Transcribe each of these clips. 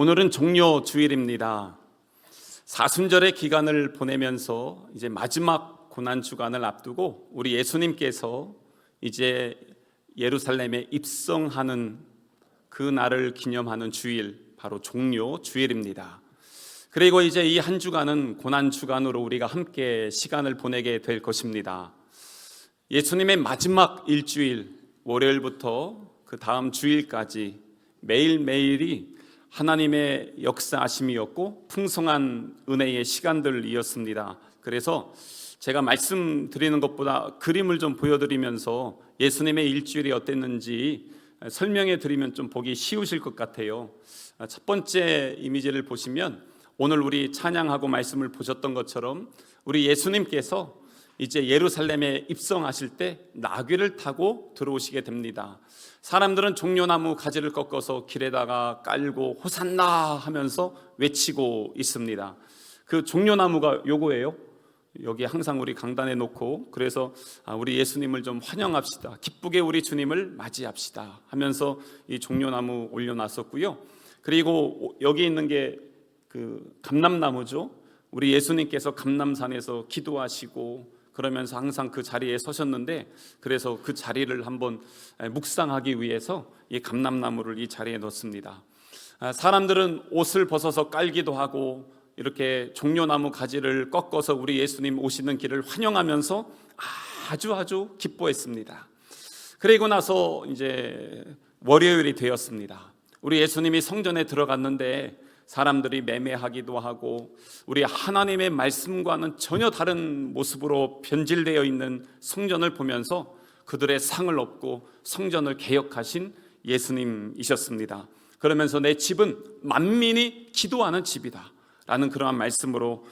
오늘은 종료 주일입니다. 사순절의 기간을 보내면서 이제 마지막 고난 주간을 앞두고 우리 예수님께서 이제 예루살렘에 입성하는 그 날을 기념하는 주일, 바로 종료 주일입니다. 그리고 이제 이 한 주간은 고난 주간으로 우리가 함께 시간을 보내게 될 것입니다. 예수님의 마지막 일주일, 월요일부터 그 다음 주일까지 매일매일이 하나님의 역사하심이었고 풍성한 은혜의 시간들이었습니다. 그래서 제가 말씀드리는 것보다 그림을 좀 보여드리면서 예수님의 일주일이 어땠는지 설명해 드리면 좀 보기 쉬우실 것 같아요. 첫 번째 이미지를 보시면 오늘 우리 찬양하고 말씀을 보셨던 것처럼 우리 예수님께서 이제 예루살렘에 입성하실 때 나귀를 타고 들어오시게 됩니다. 사람들은 종려나무 가지를 꺾어서 길에다가 깔고 호산나 하면서 외치고 있습니다. 그 종려나무가 요거예요. 여기 항상 우리 강단에 놓고, 그래서 우리 예수님을 좀 환영합시다, 기쁘게 우리 주님을 맞이합시다 하면서 이 종려나무 올려놨었고요. 그리고 여기 있는 게 그 감람나무죠. 우리 예수님께서 감람산에서 기도하시고 그러면서 항상 그 자리에 서셨는데, 그래서 그 자리를 한번 묵상하기 위해서 이 감람나무를 이 자리에 넣습니다. 사람들은 옷을 벗어서 깔기도 하고 이렇게 종려나무 가지를 꺾어서 우리 예수님 오시는 길을 환영하면서 아주 기뻐했습니다. 그리고 나서 이제 월요일이 되었습니다. 우리 예수님이 성전에 들어갔는데 사람들이 매매하기도 하고 우리 하나님의 말씀과는 전혀 다른 모습으로 변질되어 있는 성전을 보면서 그들의 상을 얻고 성전을 개혁하신 예수님이셨습니다. 그러면서 내 집은 만민이 기도하는 집이다 라는 그러한 말씀으로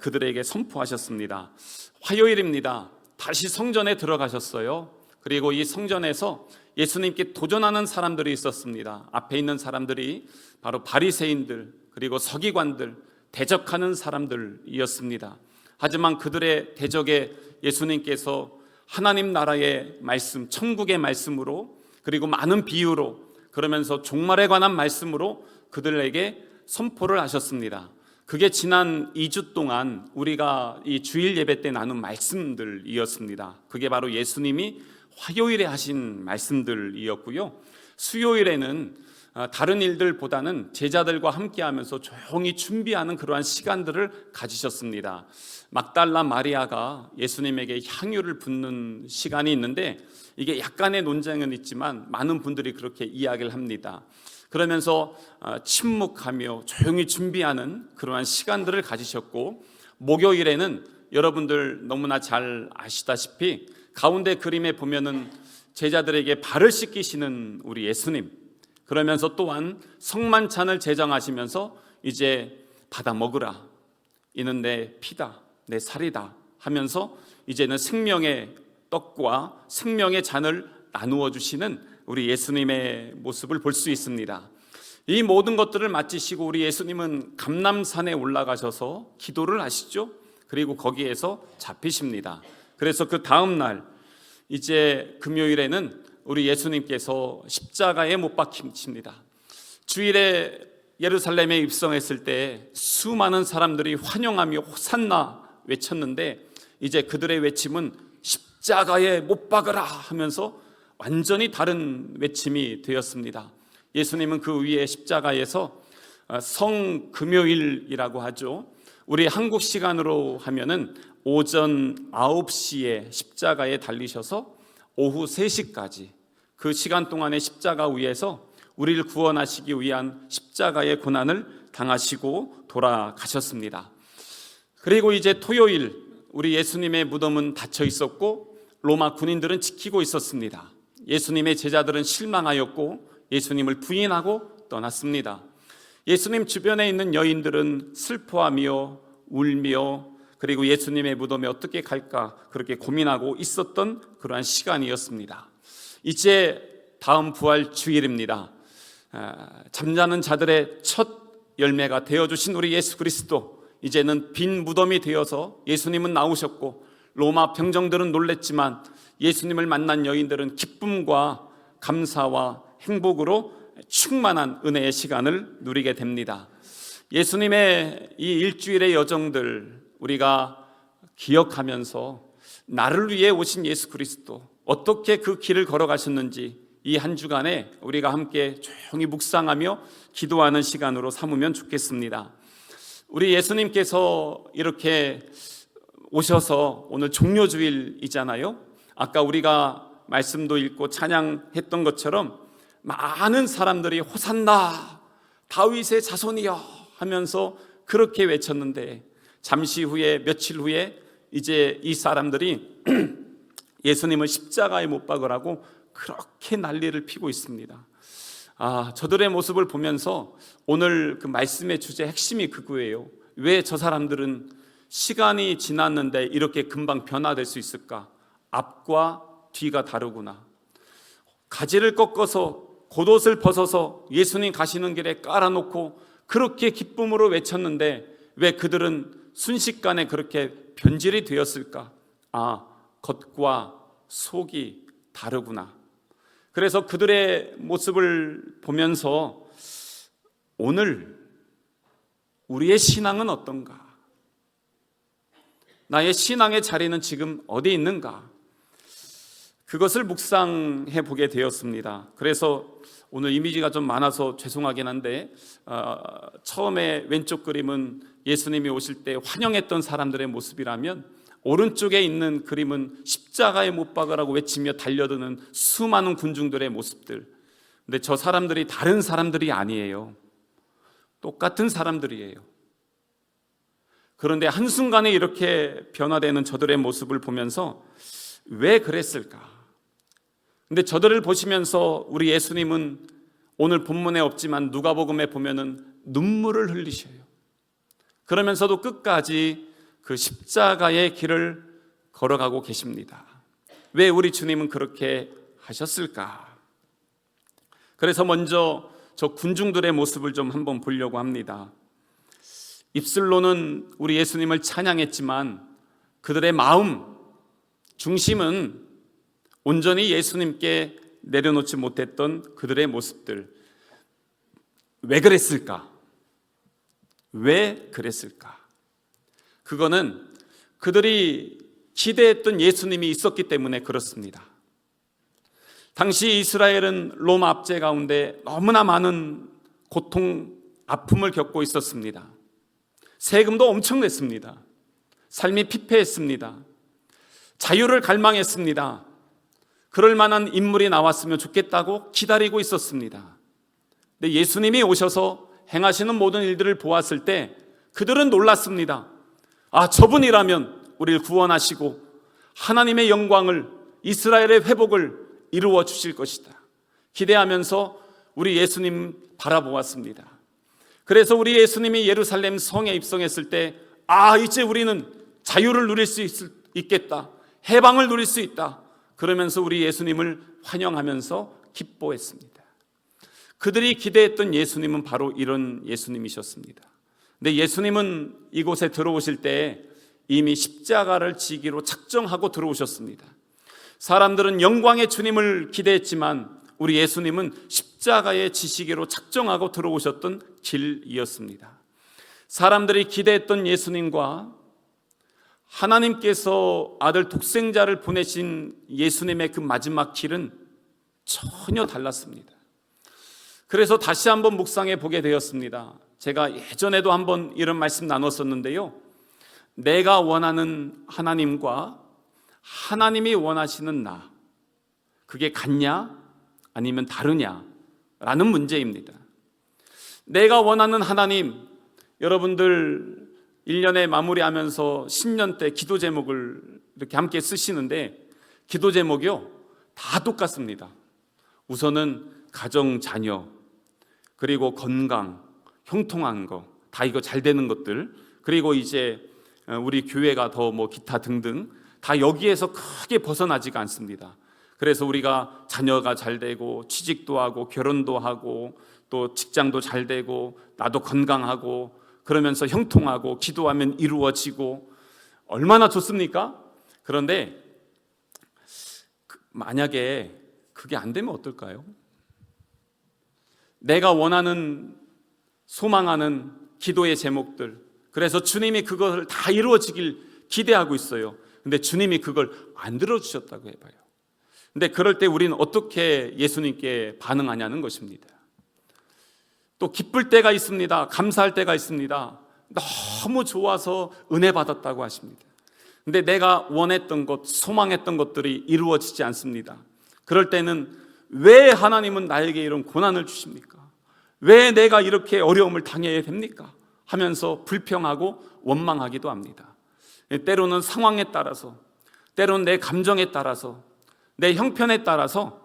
그들에게 선포하셨습니다. 화요일입니다. 다시 성전에 들어가셨어요. 그리고 이 성전에서 예수님께 도전하는 사람들이 있었습니다. 앞에 있는 사람들이 바로 바리새인들, 그리고 서기관들, 대적하는 사람들이었습니다. 하지만 그들의 대적에 예수님께서 하나님 나라의 말씀, 천국의 말씀으로, 그리고 많은 비유로, 그러면서 종말에 관한 말씀으로 그들에게 선포를 하셨습니다. 그게 지난 2주 동안 우리가 이 주일 예배 때 나눈 말씀들이었습니다. 그게 바로 예수님이 화요일에 하신 말씀들이었고요. 수요일에는 다른 일들보다는 제자들과 함께하면서 조용히 준비하는 그러한 시간들을 가지셨습니다. 막달라 마리아가 예수님에게 향유를 붓는 시간이 있는데, 이게 약간의 논쟁은 있지만 많은 분들이 그렇게 이야기를 합니다. 그러면서 침묵하며 조용히 준비하는 그러한 시간들을 가지셨고, 목요일에는 여러분들 너무나 잘 아시다시피 가운데 그림에 보면은 제자들에게 발을 씻기시는 우리 예수님, 그러면서 또한 성만찬을 제정하시면서 이제 받아 먹으라, 이는 내 피다, 내 살이다 하면서 이제는 생명의 떡과 생명의 잔을 나누어 주시는 우리 예수님의 모습을 볼 수 있습니다. 이 모든 것들을 마치시고 우리 예수님은 감람산에 올라가셔서 기도를 하시죠. 그리고 거기에서 잡히십니다. 그래서 그 다음 날 이제 금요일에는 우리 예수님께서 십자가에 못 박히십니다. 주일에 예루살렘에 입성했을 때 수많은 사람들이 환영하며 호산나 외쳤는데, 이제 그들의 외침은 십자가에 못 박으라 하면서 완전히 다른 외침이 되었습니다. 예수님은 그 위에 십자가에서 성금요일이라고 하죠. 우리 한국 시간으로 하면은 오전 9시에 십자가에 달리셔서 오후 3시까지 그 시간 동안의 십자가 위에서 우리를 구원하시기 위한 십자가의 고난을 당하시고 돌아가셨습니다. 그리고 이제 토요일, 우리 예수님의 무덤은 닫혀 있었고 로마 군인들은 지키고 있었습니다. 예수님의 제자들은 실망하였고 예수님을 부인하고 떠났습니다. 예수님 주변에 있는 여인들은 슬퍼하며 울며, 그리고 예수님의 무덤에 어떻게 갈까 그렇게 고민하고 있었던 그러한 시간이었습니다. 이제 다음 부활 주일입니다. 잠자는 자들의 첫 열매가 되어주신 우리 예수 그리스도, 이제는 빈 무덤이 되어서 예수님은 나오셨고 로마 병정들은 놀랬지만 예수님을 만난 여인들은 기쁨과 감사와 행복으로 충만한 은혜의 시간을 누리게 됩니다. 예수님의 이 일주일의 여정들 우리가 기억하면서 나를 위해 오신 예수 그리스도 어떻게 그 길을 걸어가셨는지 이 한 주간에 우리가 함께 조용히 묵상하며 기도하는 시간으로 삼으면 좋겠습니다. 우리 예수님께서 이렇게 오셔서 오늘 종료주일이잖아요. 아까 우리가 말씀도 읽고 찬양했던 것처럼 많은 사람들이 호산나 다윗의 자손이여 하면서 그렇게 외쳤는데 잠시 후에 며칠 후에 이제 이 사람들이 예수님을 십자가에 못 박으라고 그렇게 난리를 피고 있습니다. 저들의 모습을 보면서 오늘 그 말씀의 주제 핵심이 그거예요. 왜 저 사람들은 시간이 지났는데 이렇게 금방 변화될 수 있을까? 앞과 뒤가 다르구나. 가지를 꺾어서 겉옷을 벗어서 예수님 가시는 길에 깔아놓고 그렇게 기쁨으로 외쳤는데 왜 그들은 순식간에 그렇게 변질이 되었을까? 겉과 속이 다르구나. 그래서 그들의 모습을 보면서 오늘 우리의 신앙은 어떤가? 나의 신앙의 자리는 지금 어디 있는가? 그것을 묵상해 보게 되었습니다. 그래서 오늘 이미지가 좀 많아서 죄송하긴 한데 처음에 왼쪽 그림은 예수님이 오실 때 환영했던 사람들의 모습이라면 오른쪽에 있는 그림은 십자가에 못 박으라고 외치며 달려드는 수많은 군중들의 모습들. 근데 저 사람들이 다른 사람들이 아니에요. 똑같은 사람들이에요. 그런데 한순간에 이렇게 변화되는 저들의 모습을 보면서 왜 그랬을까? 근데 저들을 보시면서 우리 예수님은 오늘 본문에 없지만 누가복음에 보면은 눈물을 흘리셔요. 그러면서도 끝까지 그 십자가의 길을 걸어가고 계십니다. 왜 우리 주님은 그렇게 하셨을까? 그래서 먼저 저 군중들의 모습을 좀 한번 보려고 합니다. 입술로는 우리 예수님을 찬양했지만 그들의 마음 중심은 온전히 예수님께 내려놓지 못했던 그들의 모습들. 왜 그랬을까? 왜 그랬을까? 그거는 그들이 기대했던 예수님이 있었기 때문에 그렇습니다. 당시 이스라엘은 로마 압제 가운데 너무나 많은 고통, 아픔을 겪고 있었습니다. 세금도 엄청 냈습니다. 삶이 피폐했습니다. 자유를 갈망했습니다. 그럴 만한 인물이 나왔으면 좋겠다고 기다리고 있었습니다. 근데 예수님이 오셔서 행하시는 모든 일들을 보았을 때 그들은 놀랐습니다. 저분이라면 우리를 구원하시고 하나님의 영광을, 이스라엘의 회복을 이루어 주실 것이다. 기대하면서 우리 예수님 바라보았습니다. 그래서 우리 예수님이 예루살렘 성에 입성했을 때 이제 우리는 자유를 누릴 수 있겠다. 해방을 누릴 수 있다. 그러면서 우리 예수님을 환영하면서 기뻐했습니다. 그들이 기대했던 예수님은 바로 이런 예수님이셨습니다. 근데 예수님은 이곳에 들어오실 때 이미 십자가를 지기로 작정하고 들어오셨습니다. 사람들은 영광의 주님을 기대했지만 우리 예수님은 십자가의 지시기로 작정하고 들어오셨던 길이었습니다. 사람들이 기대했던 예수님과 하나님께서 아들 독생자를 보내신 예수님의 그 마지막 길은 전혀 달랐습니다. 그래서 다시 한번 묵상해 보게 되었습니다. 제가 예전에도 한번 이런 말씀 나눴었는데요. 내가 원하는 하나님과 하나님이 원하시는 나, 그게 같냐 아니면 다르냐 라는 문제입니다. 내가 원하는 하나님, 여러분들 1년에 마무리하면서 신년 때 기도 제목을 이렇게 함께 쓰시는데 기도 제목이요 다 똑같습니다. 우선은 가정, 자녀, 그리고 건강, 형통한 거, 다 이거 잘 되는 것들, 그리고 이제 우리 교회가 더 기타 등등 다 여기에서 크게 벗어나지가 않습니다. 그래서 우리가 자녀가 잘 되고 취직도 하고 결혼도 하고 또 직장도 잘 되고 나도 건강하고 그러면서 형통하고 기도하면 이루어지고 얼마나 좋습니까? 그런데 만약에 그게 안 되면 어떨까요? 내가 원하는, 소망하는 기도의 제목들, 그래서 주님이 그것을 다 이루어지길 기대하고 있어요. 근데 주님이 그걸 안 들어주셨다고 해봐요. 근데 그럴 때 우리는 어떻게 예수님께 반응하냐는 것입니다. 또 기쁠 때가 있습니다. 감사할 때가 있습니다. 너무 좋아서 은혜 받았다고 하십니다. 근데 내가 원했던 것, 소망했던 것들이 이루어지지 않습니다. 그럴 때는 왜 하나님은 나에게 이런 고난을 주십니까? 왜 내가 이렇게 어려움을 당해야 됩니까? 하면서 불평하고 원망하기도 합니다. 때로는 상황에 따라서, 때로는 내 감정에 따라서, 내 형편에 따라서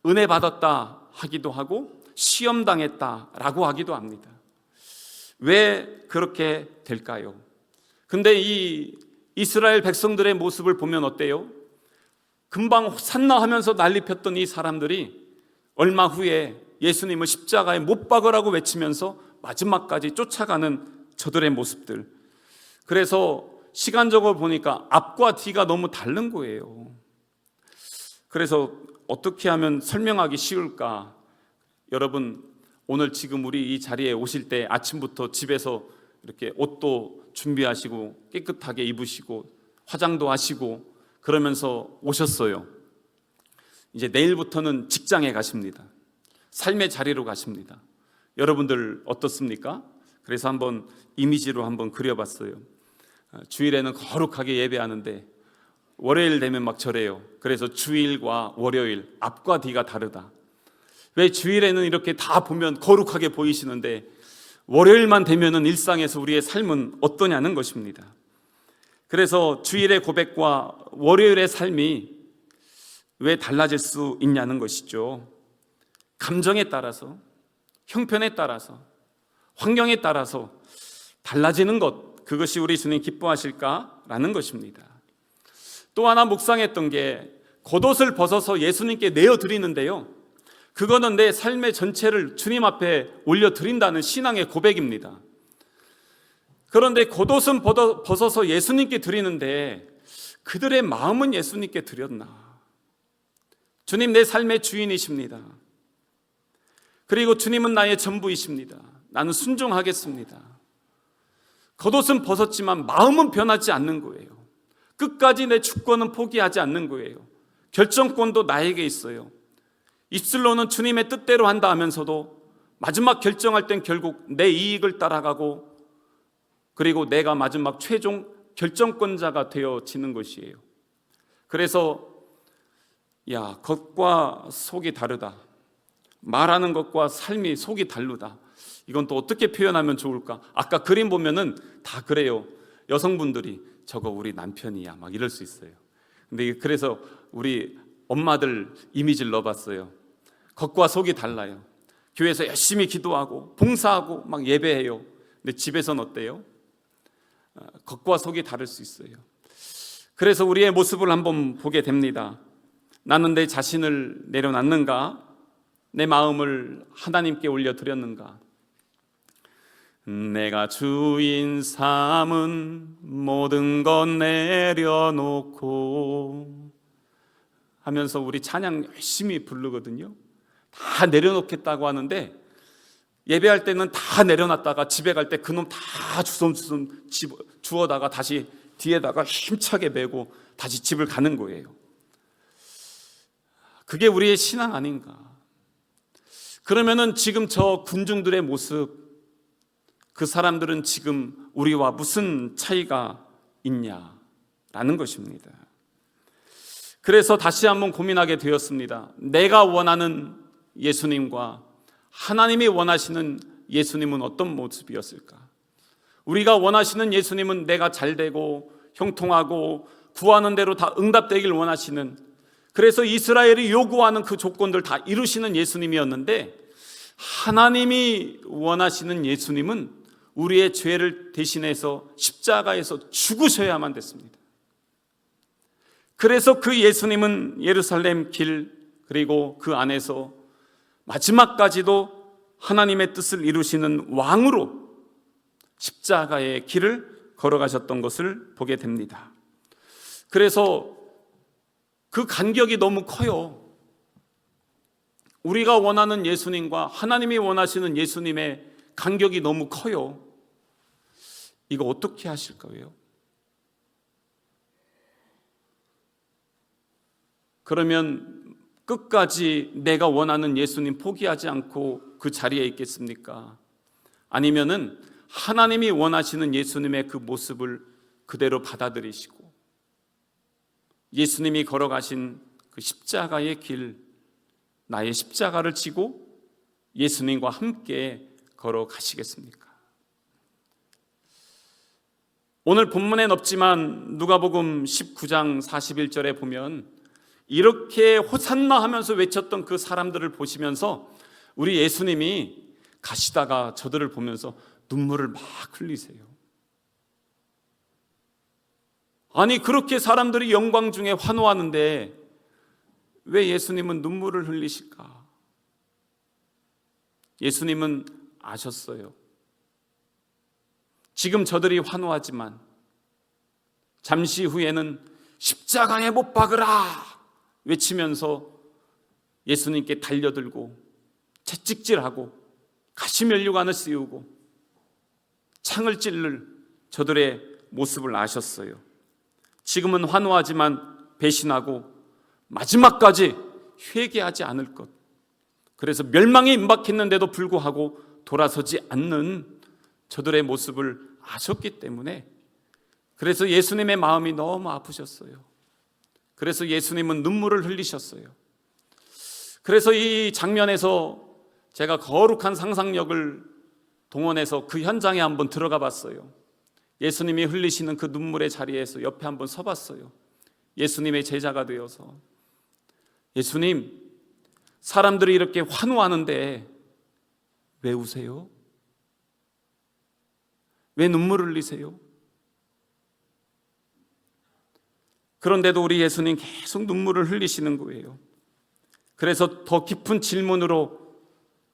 은혜 받았다 하기도 하고 시험 당했다라고 하기도 합니다. 왜 그렇게 될까요? 근데 이 이스라엘 백성들의 모습을 보면 어때요? 금방 산나하면서 난리 폈던 이 사람들이 얼마 후에 예수님을 십자가에 못 박으라고 외치면서 마지막까지 쫓아가는 저들의 모습들. 그래서 시간적으로 보니까 앞과 뒤가 너무 다른 거예요. 그래서 어떻게 하면 설명하기 쉬울까? 여러분, 오늘 지금 우리 이 자리에 오실 때 아침부터 집에서 이렇게 옷도 준비하시고 깨끗하게 입으시고 화장도 하시고 그러면서 오셨어요. 이제 내일부터는 직장에 가십니다. 삶의 자리로 가십니다. 여러분들 어떻습니까? 그래서 한번 이미지로 한번 그려봤어요. 주일에는 거룩하게 예배하는데 월요일 되면 막 저래요. 그래서 주일과 월요일 앞과 뒤가 다르다. 왜 주일에는 이렇게 다 보면 거룩하게 보이시는데 월요일만 되면은 일상에서 우리의 삶은 어떠냐는 것입니다. 그래서 주일의 고백과 월요일의 삶이 왜 달라질 수 있냐는 것이죠. 감정에 따라서, 형편에 따라서, 환경에 따라서 달라지는 것, 그것이 우리 주님 기뻐하실까라는 것입니다. 또 하나 묵상했던 게 겉옷을 벗어서 예수님께 내어드리는데요, 그거는 내 삶의 전체를 주님 앞에 올려드린다는 신앙의 고백입니다. 그런데 겉옷은 벗어서 예수님께 드리는데 그들의 마음은 예수님께 드렸나? 주님, 내 삶의 주인이십니다. 그리고 주님은 나의 전부이십니다. 나는 순종하겠습니다. 겉옷은 벗었지만 마음은 변하지 않는 거예요. 끝까지 내 주권은 포기하지 않는 거예요. 결정권도 나에게 있어요. 입술로는 주님의 뜻대로 한다 하면서도 마지막 결정할 땐 결국 내 이익을 따라가고, 그리고 내가 마지막 최종 결정권자가 되어지는 것이에요. 그래서 겉과 속이 다르다, 말하는 것과 삶이 속이 다르다, 이건 또 어떻게 표현하면 좋을까? 아까 그림 보면은 다 그래요. 여성분들이 저거 우리 남편이야 막 이럴 수 있어요. 근데 그래서 우리 엄마들 이미지를 넣어봤어요. 겉과 속이 달라요. 교회에서 열심히 기도하고 봉사하고 막 예배해요. 근데 집에서는 어때요? 겉과 속이 다를 수 있어요. 그래서 우리의 모습을 한번 보게 됩니다. 나는 내 자신을 내려놨는가? 내 마음을 하나님께 올려드렸는가? 내가 주인 삼은 모든 것 내려놓고 하면서 우리 찬양 열심히 부르거든요. 다 내려놓겠다고 하는데 예배할 때는 다 내려놨다가 집에 갈 때 그놈 다 주섬주섬 주워다가 다시 뒤에다가 힘차게 메고 다시 집을 가는 거예요. 그게 우리의 신앙 아닌가? 그러면은 지금 저 군중들의 모습, 그 사람들은 지금 우리와 무슨 차이가 있냐라는 것입니다. 그래서 다시 한번 고민하게 되었습니다. 내가 원하는 예수님과 하나님이 원하시는 예수님은 어떤 모습이었을까? 우리가 원하시는 예수님은 내가 잘되고 형통하고 구하는 대로 다 응답되길 원하시는, 그래서 이스라엘이 요구하는 그 조건들 다 이루시는 예수님이었는데, 하나님이 원하시는 예수님은 우리의 죄를 대신해서 십자가에서 죽으셔야만 됐습니다. 그래서 그 예수님은 예루살렘 길, 그리고 그 안에서 마지막까지도 하나님의 뜻을 이루시는 왕으로 십자가의 길을 걸어가셨던 것을 보게 됩니다. 그래서 그 간격이 너무 커요. 우리가 원하는 예수님과 하나님이 원하시는 예수님의 간격이 너무 커요. 이거 어떻게 하실 거예요? 그러면 끝까지 내가 원하는 예수님 포기하지 않고 그 자리에 있겠습니까? 아니면은 하나님이 원하시는 예수님의 그 모습을 그대로 받아들이시고 예수님이 걸어가신 그 십자가의 길, 나의 십자가를 지고 예수님과 함께 걸어가시겠습니까? 오늘 본문엔 없지만 누가복음 19장 41절에 보면 이렇게 호산나 하면서 외쳤던 그 사람들을 보시면서 우리 예수님이 가시다가 저들을 보면서 눈물을 막 흘리세요. 아니, 그렇게 사람들이 영광 중에 환호하는데 왜 예수님은 눈물을 흘리실까? 예수님은 아셨어요. 지금 저들이 환호하지만 잠시 후에는 십자가에 못 박으라 외치면서 예수님께 달려들고 채찍질하고 가시면류관을 씌우고 창을 찔를 저들의 모습을 아셨어요. 지금은 환호하지만 배신하고 마지막까지 회개하지 않을 것, 그래서 멸망에 임박했는데도 불구하고 돌아서지 않는 저들의 모습을 아셨기 때문에 그래서 예수님의 마음이 너무 아프셨어요. 그래서 예수님은 눈물을 흘리셨어요. 그래서 이 장면에서 제가 거룩한 상상력을 동원해서 그 현장에 한번 들어가 봤어요. 예수님이 흘리시는 그 눈물의 자리에서 옆에 한번 서봤어요. 예수님의 제자가 되어서 예수님, 사람들이 이렇게 환호하는데 왜 우세요? 왜 눈물을 흘리세요? 그런데도 우리 예수님 계속 눈물을 흘리시는 거예요. 그래서 더 깊은 질문으로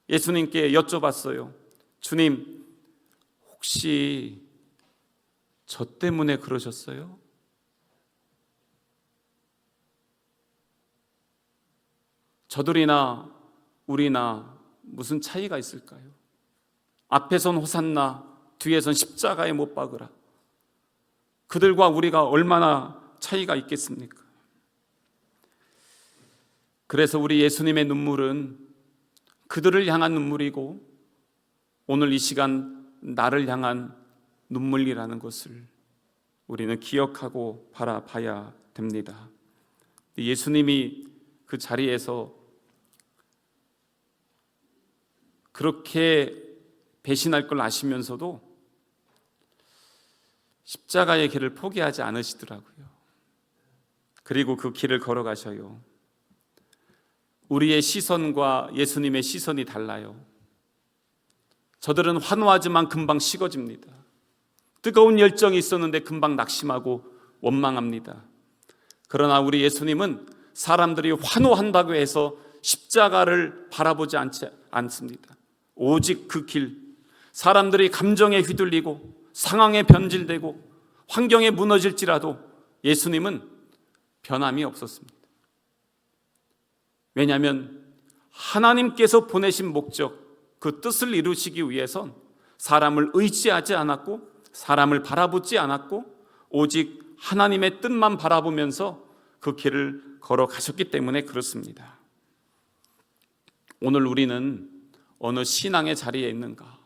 예수님께 여쭤봤어요. 주님, 혹시 저 때문에 그러셨어요? 저들이나 우리나 무슨 차이가 있을까요? 앞에선 호산나, 뒤에선 십자가에 못 박으라. 그들과 우리가 얼마나 차이가 있겠습니까? 그래서 우리 예수님의 눈물은 그들을 향한 눈물이고 오늘 이 시간 나를 향한 눈물이라는 것을 우리는 기억하고 바라봐야 됩니다. 예수님이 그 자리에서 그렇게 배신할 걸 아시면서도 십자가의 길을 포기하지 않으시더라고요. 그리고 그 길을 걸어가셔요. 우리의 시선과 예수님의 시선이 달라요. 저들은 환호하지만 금방 식어집니다. 뜨거운 열정이 있었는데 금방 낙심하고 원망합니다. 그러나 우리 예수님은 사람들이 환호한다고 해서 십자가를 바라보지 않습니다. 오직 그 길, 사람들이 감정에 휘둘리고 상황에 변질되고 환경에 무너질지라도 예수님은 변함이 없었습니다. 왜냐하면 하나님께서 보내신 목적, 그 뜻을 이루시기 위해선 사람을 의지하지 않았고 사람을 바라보지 않았고 오직 하나님의 뜻만 바라보면서 그 길을 걸어가셨기 때문에 그렇습니다. 오늘 우리는 어느 신앙의 자리에 있는가?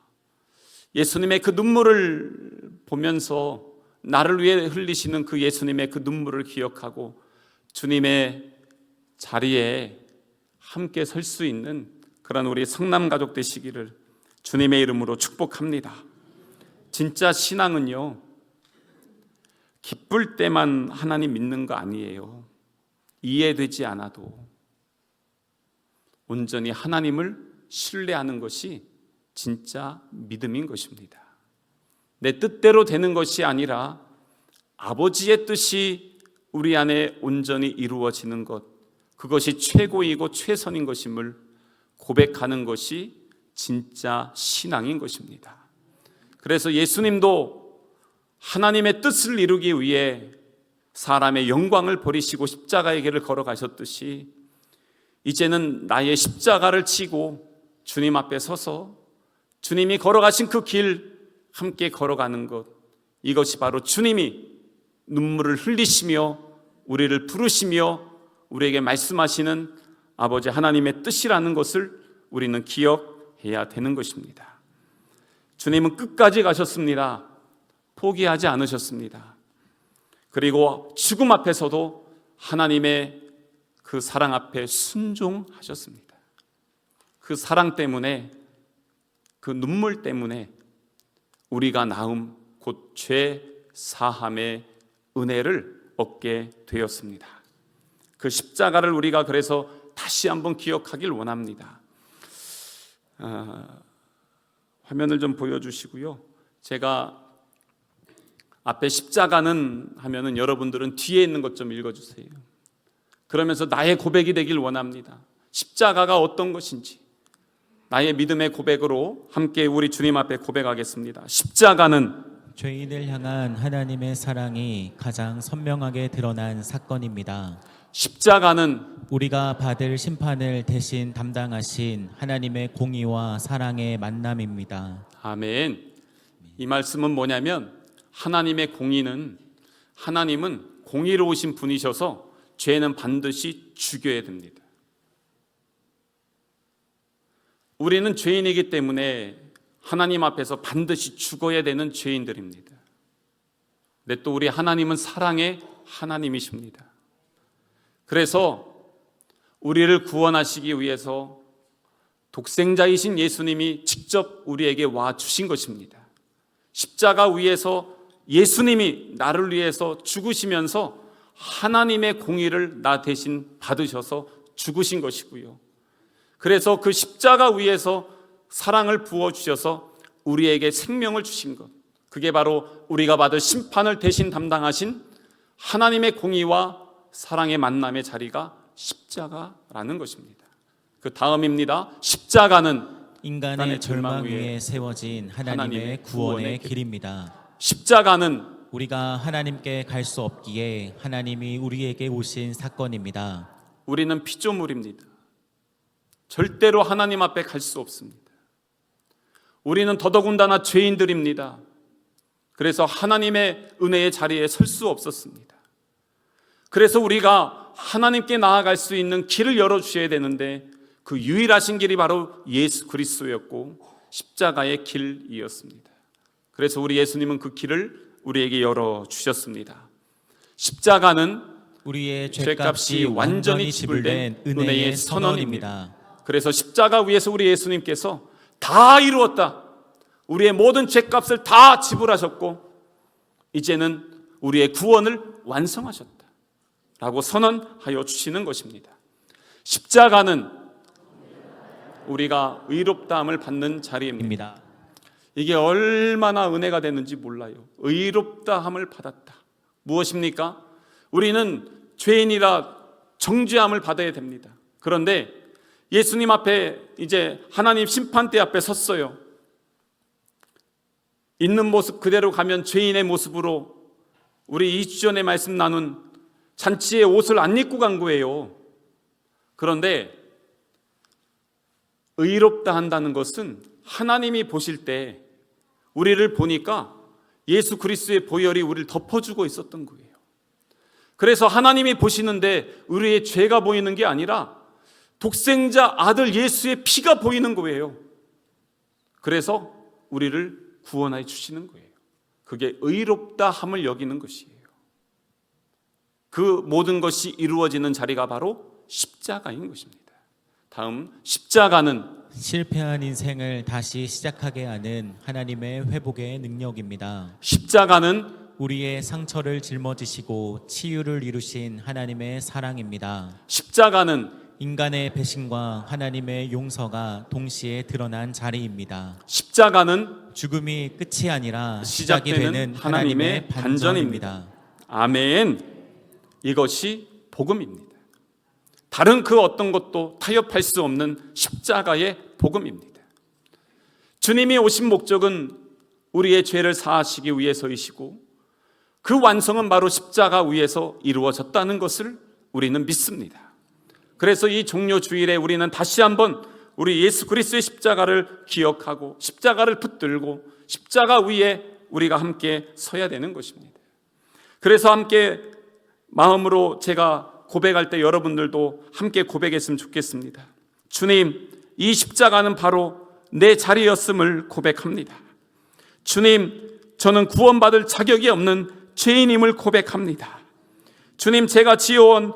예수님의 그 눈물을 보면서 나를 위해 흘리시는 그 예수님의 그 눈물을 기억하고 주님의 자리에 함께 설 수 있는 그런 우리 성남 가족 되시기를 주님의 이름으로 축복합니다. 진짜 신앙은요, 기쁠 때만 하나님 믿는 거 아니에요. 이해되지 않아도 온전히 하나님을 신뢰하는 것이 진짜 믿음인 것입니다. 내 뜻대로 되는 것이 아니라 아버지의 뜻이 우리 안에 온전히 이루어지는 것, 그것이 최고이고 최선인 것임을 고백하는 것이 진짜 신앙인 것입니다. 그래서 예수님도 하나님의 뜻을 이루기 위해 사람의 영광을 버리시고 십자가의 길을 걸어가셨듯이 이제는 나의 십자가를 지고 주님 앞에 서서 주님이 걸어가신 그 길 함께 걸어가는 것, 이것이 바로 주님이 눈물을 흘리시며 우리를 부르시며 우리에게 말씀하시는 아버지 하나님의 뜻이라는 것을 우리는 기억해야 되는 것입니다. 주님은 끝까지 가셨습니다. 포기하지 않으셨습니다. 그리고 죽음 앞에서도 하나님의 그 사랑 앞에 순종하셨습니다. 그 사랑 때문에, 그 눈물 때문에 우리가 나음 곧 죄 사함의 은혜를 얻게 되었습니다. 그 십자가를 우리가 그래서 다시 한번 기억하길 원합니다. 화면을 좀 보여주시고요. 제가 앞에 십자가는 하면은 여러분들은 뒤에 있는 것 좀 읽어주세요. 그러면서 나의 고백이 되길 원합니다. 십자가가 어떤 것인지 나의 믿음의 고백으로 함께 우리 주님 앞에 고백하겠습니다. 십자가는 죄인을 향한 하나님의 사랑이 가장 선명하게 드러난 사건입니다. 십자가는 우리가 받을 심판을 대신 담당하신 하나님의 공의와 사랑의 만남입니다. 아멘. 이 말씀은 뭐냐면 하나님의 공의는, 하나님은 공의로우신 분이셔서 죄는 반드시 죽여야 됩니다. 우리는 죄인이기 때문에 하나님 앞에서 반드시 죽어야 되는 죄인들입니다. 근데 또 우리 하나님은 사랑의 하나님이십니다. 그래서 우리를 구원하시기 위해서 독생자이신 예수님이 직접 우리에게 와 주신 것입니다. 십자가 위에서 예수님이 나를 위해서 죽으시면서 하나님의 공의를 나 대신 받으셔서 죽으신 것이고요. 그래서 그 십자가 위에서 사랑을 부어주셔서 우리에게 생명을 주신 것, 그게 바로 우리가 받을 심판을 대신 담당하신 하나님의 공의와 사랑의 만남의 자리가 십자가라는 것입니다. 그 다음입니다. 십자가는 인간의 절망 위에 세워진 하나님의 구원의 길입니다. 십자가는 우리가 하나님께 갈 수 없기에 하나님이 우리에게 오신 사건입니다. 우리는 피조물입니다. 절대로 하나님 앞에 갈 수 없습니다. 우리는 더더군다나 죄인들입니다. 그래서 하나님의 은혜의 자리에 설 수 없었습니다. 그래서 우리가 하나님께 나아갈 수 있는 길을 열어주셔야 되는데 그 유일하신 길이 바로 예수 그리스도였고 십자가의 길이었습니다. 그래서 우리 예수님은 그 길을 우리에게 열어주셨습니다. 십자가는 우리의 죄값이 완전히 지불된 은혜의 선언입니다. 그래서 십자가 위에서 우리 예수님께서 다 이루었다, 우리의 모든 죄값을 다 지불하셨고 이제는 우리의 구원을 완성하셨다 라고 선언하여 주시는 것입니다. 십자가는 우리가 의롭다함을 받는 자리입니다. 이게 얼마나 은혜가 되는지 몰라요. 의롭다함을 받았다. 무엇입니까? 우리는 죄인이라 정죄함을 받아야 됩니다. 그런데 예수님 앞에 이제 하나님 심판대 앞에 섰어요. 있는 모습 그대로 가면 죄인의 모습으로 우리 2주 전에 말씀 나눈 잔치에 옷을 안 입고 간 거예요. 그런데 의롭다 한다는 것은 하나님이 보실 때 우리를 보니까 예수 그리스도의 보혈이 우리를 덮어주고 있었던 거예요. 그래서 하나님이 보시는데 우리의 죄가 보이는 게 아니라 독생자 아들 예수의 피가 보이는 거예요. 그래서 우리를 구원하여 주시는 거예요. 그게 의롭다 함을 여기는 것이에요. 그 모든 것이 이루어지는 자리가 바로 십자가인 것입니다. 다음, 십자가는 실패한 인생을 다시 시작하게 하는 하나님의 회복의 능력입니다. 십자가는 우리의 상처를 짊어지시고 치유를 이루신 하나님의 사랑입니다. 십자가는 인간의 배신과 하나님의 용서가 동시에 드러난 자리입니다. 십자가는 죽음이 끝이 아니라 시작이 시작되는 되는 하나님의 반전입니다. 아멘. 이것이 복음입니다. 다른 그 어떤 것도 타협할 수 없는 십자가의 복음입니다. 주님이 오신 목적은 우리의 죄를 사하시기 위해서이시고 그 완성은 바로 십자가 위에서 이루어졌다는 것을 우리는 믿습니다. 그래서 이 종료 주일에 우리는 다시 한번 우리 예수 그리스도의 십자가를 기억하고 십자가를 붙들고 십자가 위에 우리가 함께 서야 되는 것입니다. 그래서 함께 마음으로 제가 고백할 때 여러분들도 함께 고백했으면 좋겠습니다. 주님, 이 십자가는 바로 내 자리였음을 고백합니다. 주님, 저는 구원받을 자격이 없는 죄인임을 고백합니다. 주님, 제가 지어온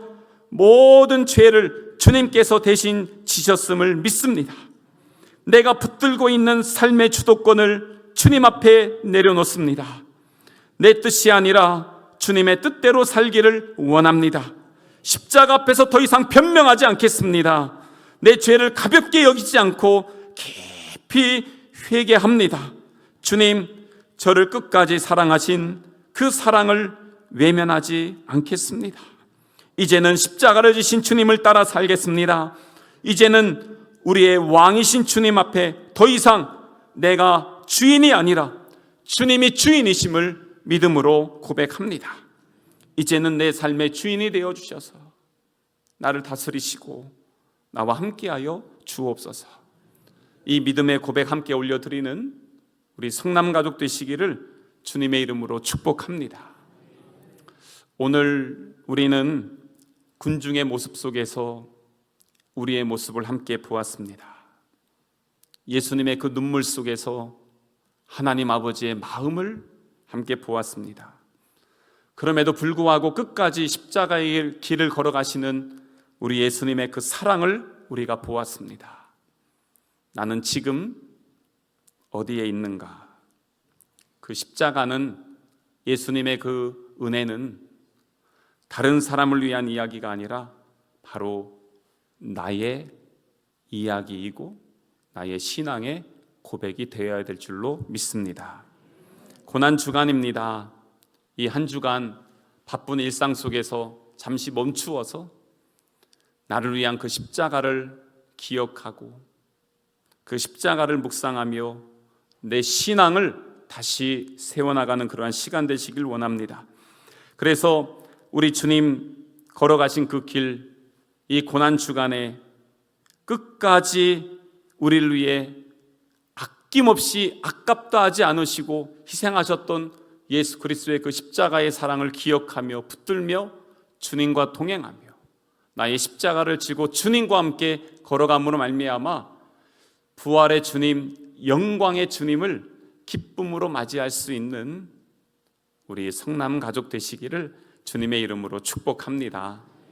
모든 죄를 주님께서 대신 지셨음을 믿습니다. 내가 붙들고 있는 삶의 주도권을 주님 앞에 내려놓습니다. 내 뜻이 아니라 주님의 뜻대로 살기를 원합니다. 십자가 앞에서 더 이상 변명하지 않겠습니다. 내 죄를 가볍게 여기지 않고 깊이 회개합니다. 주님, 저를 끝까지 사랑하신 그 사랑을 외면하지 않겠습니다. 이제는 십자가를 지신 주님을 따라 살겠습니다. 이제는 우리의 왕이신 주님 앞에 더 이상 내가 주인이 아니라 주님이 주인이심을 믿음으로 고백합니다. 이제는 내 삶의 주인이 되어주셔서 나를 다스리시고 나와 함께하여 주옵소서. 이 믿음의 고백 함께 올려드리는 우리 성남 가족 되시기를 주님의 이름으로 축복합니다. 오늘 우리는 군중의 모습 속에서 우리의 모습을 함께 보았습니다. 예수님의 그 눈물 속에서 하나님 아버지의 마음을 함께 보았습니다. 그럼에도 불구하고 끝까지 십자가의 길을 걸어가시는 우리 예수님의 그 사랑을 우리가 보았습니다. 나는 지금 어디에 있는가? 그 십자가는, 예수님의 그 은혜는 다른 사람을 위한 이야기가 아니라 바로 나의 이야기이고 나의 신앙의 고백이 되어야 될 줄로 믿습니다. 고난 주간입니다. 이 한 주간 바쁜 일상 속에서 잠시 멈추어서 나를 위한 그 십자가를 기억하고 그 십자가를 묵상하며 내 신앙을 다시 세워나가는 그러한 시간 되시길 원합니다. 그래서 우리 주님 걸어가신 그 길, 이 고난 주간에 끝까지 우리를 위해 아낌없이 아깝다 하지 않으시고 희생하셨던 예수 그리스도의 그 십자가의 사랑을 기억하며 붙들며 주님과 동행하며 나의 십자가를 지고 주님과 함께 걸어감으로 말미암아 부활의 주님, 영광의 주님을 기쁨으로 맞이할 수 있는 우리 성남 가족 되시기를 주님의 이름으로 축복합니다.